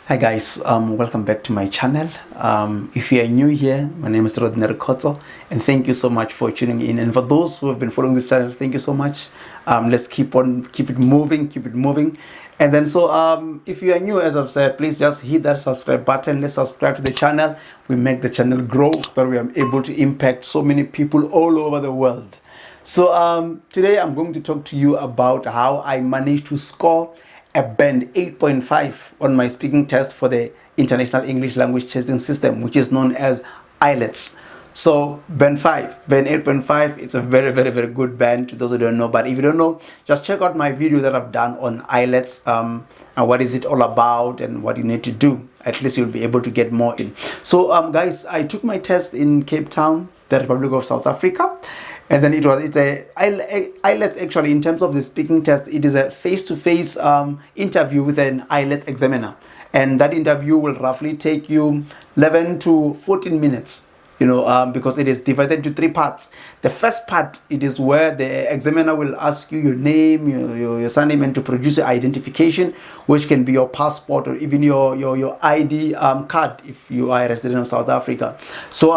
Hi guys, welcome back to my channel. If you are new here, my name is Rodney Koto, and thank you so much for tuning in. And for those who have been following this channel, thank you so much. Let's keep it moving. And then if you are new, as I've said, please just hit that subscribe button. Let's subscribe to the channel. We make the channel grow so that we are able to impact so many people all over the world. So today I'm going to talk to you about how I managed to score a band 8.5 on my speaking test for the International English Language Testing System, which is known as IELTS. So band 8.5, it's a very good band to those who don't know. But if you don't know, just check out my video that I've done on IELTS and what is it all about and what you need to do. At least you'll be able to get more in. So guys, I took my test in Cape Town, the Republic of South Africa. And then it's a IELTS, actually, in terms of the speaking test, it is a face-to-face interview with an IELTS examiner. And that interview will roughly take you 11 to 14 minutes, because it is divided into three parts. The first part, it is where the examiner will ask you your name, your surname, and to produce your identification, which can be your passport or even your ID card if you are a resident of South Africa. So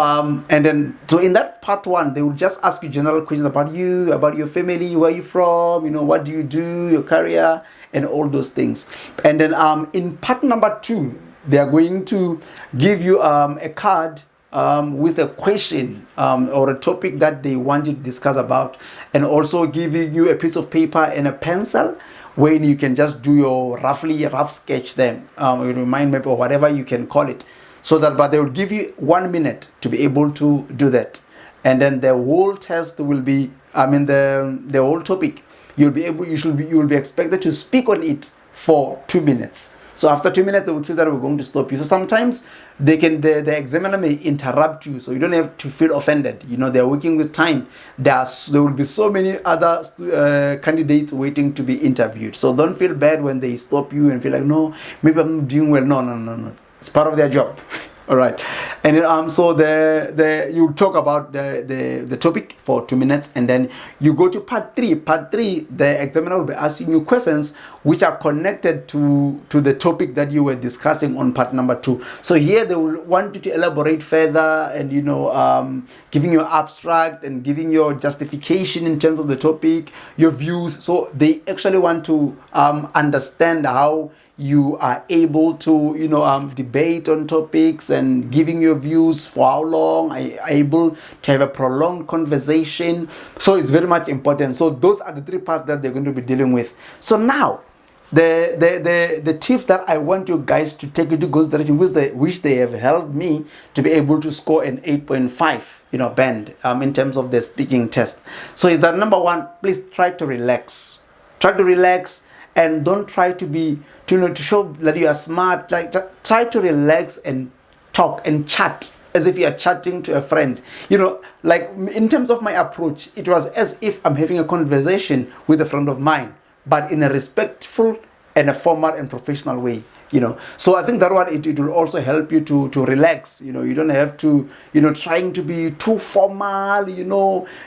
in that part one, they will just ask you general questions about you, about your family, where you from, what do you do, your career, and all those things. And then in part number two, they are going to give you a card with a question or a topic that they want you to discuss about, and also giving you a piece of paper and a pencil where you can just do your rough sketch there, your mind map or whatever you can call it. But they will give you 1 minute to be able to do that. And then the whole test will be, the whole topic, you will be expected to speak on it for 2 minutes. So after 2 minutes, they will feel that we're going to stop you. So sometimes the examiner may interrupt you, so you don't have to feel offended. They're working with time. There will be so many other candidates waiting to be interviewed. So don't feel bad when they stop you and feel like, no, maybe I'm not doing well. No. It's part of their job. All right. And then, you talk about the topic for 2 minutes, and then you go to part three. Part three, the examiner will be asking you questions which are connected to the topic that you were discussing on part number two. So here they will want you to elaborate further and, giving your abstract and giving your justification in terms of the topic, your views. So they actually want to understand how you are able to debate on topics and giving your views for how long, are you able to have a prolonged conversation. So it's very much important. So those are the three parts that they're going to be dealing with. So now the tips that I want you guys to take into consideration, which they have helped me to be able to score an 8.5 band in terms of the speaking test. So is that number one, please try to relax. And don't try to show that you are smart. Like, try to relax and talk and chat as if you are chatting to a friend. Like in terms of my approach, it was as if I'm having a conversation with a friend of mine, but in a respectful and a formal and professional way. So I think that one, it will also help you to relax. You don't have to trying to be too formal,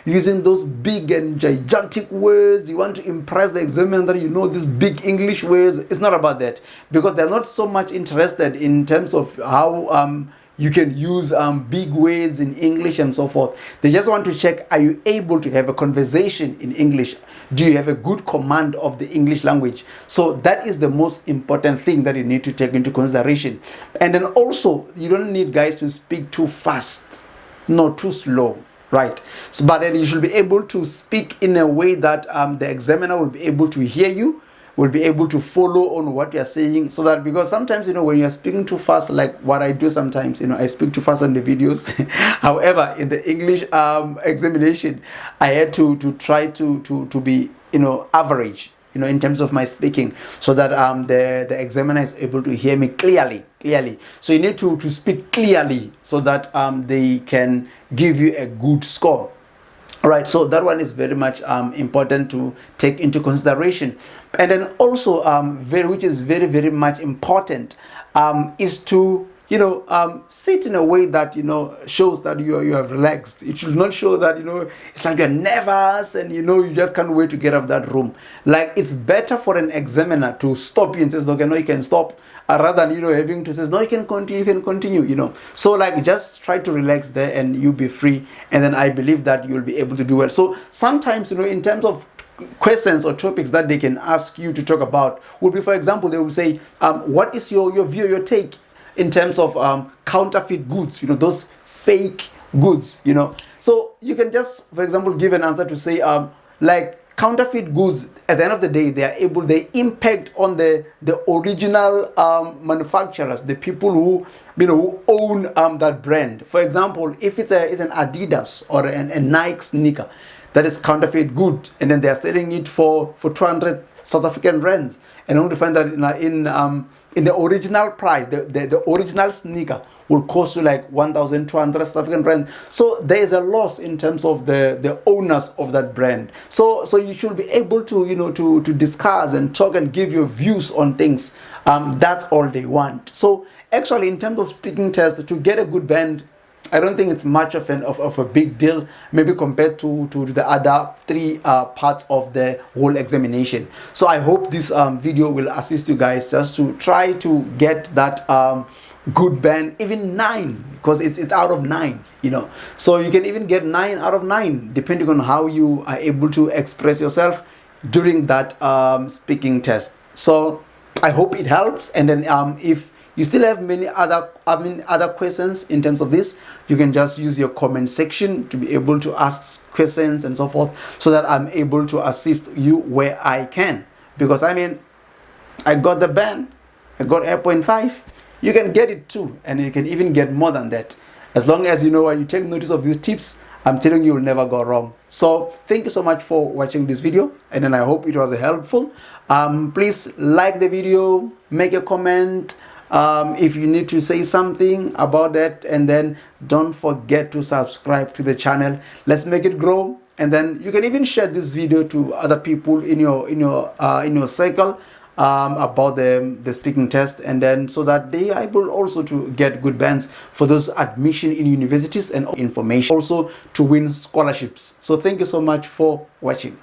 using those big and gigantic words. You want to impress the examiner that these big English words. It's not about that, because they're not so much interested in terms of how you can use big words in English and so forth. They just want to check, are you able to have a conversation in English? Do you have a good command of the English language? So that is the most important thing that you need to take into consideration. And then also, you don't need guys to speak too fast, no, too slow, right? But then you should be able to speak in a way that the examiner will be able to hear you, will be able to follow on what you're saying. So that, because sometimes when you're speaking too fast, like what I do sometimes, I speak too fast on the videos. However, in the English examination, I had to try to be average in terms of my speaking, so that the examiner is able to hear me clearly. So you need to speak clearly so that they can give you a good score. All right, so that one is very much important to take into consideration. And then also, which is very much important, is to sit in a way that shows that you have relaxed. It should not show that it's like you're nervous and you just can't wait to get out of that room. Like, it's better for an examiner to stop you and says, okay, no, you can stop, rather than having to say, no, you can continue. So, like, just try to relax there and you be free, and then I believe that you'll be able to do well. So sometimes in terms of questions or topics that they can ask you to talk about will be, for example, they will say, what is your view, your take in terms of counterfeit goods, those fake goods, so you can just, for example, give an answer to say, like, counterfeit goods, at the end of the day, they impact on the original manufacturers, the people who own that brand. For example, if it's an Adidas or a Nike sneaker that is counterfeit good, and then they are selling it for 200 South African rands, and only find that in the original price, the original sneaker will cost you like 1,200 South African rand. So there is a loss in terms of the owners of that brand. So you should be able to to discuss and talk and give your views on things. That's all they want. So actually, in terms of speaking test, to get a good band, I don't think it's much of a big deal, maybe compared to the other three parts of the whole examination. So I hope this video will assist you guys just to try to get that good band, even 9, because it's out of 9, so you can even get 9 out of 9 depending on how you are able to express yourself during that speaking test. So I hope it helps, and then if you still have many other questions in terms of this, you can just use your comment section to be able to ask questions and so forth, so that I'm able to assist you where I can. Because I got the band, I got 8.5. You can get it too, and you can even get more than that. As long as you take notice of these tips, I'm telling you, you'll never go wrong. So thank you so much for watching this video, and then I hope it was helpful. Please like the video, make a comment if you need to say something about that, and then don't forget to subscribe to the channel. Let's make it grow. And then you can even share this video to other people in your circle about the speaking test, and then so that they are able also to get good bands for those admission in universities, and information also to win scholarships. So thank you so much for watching.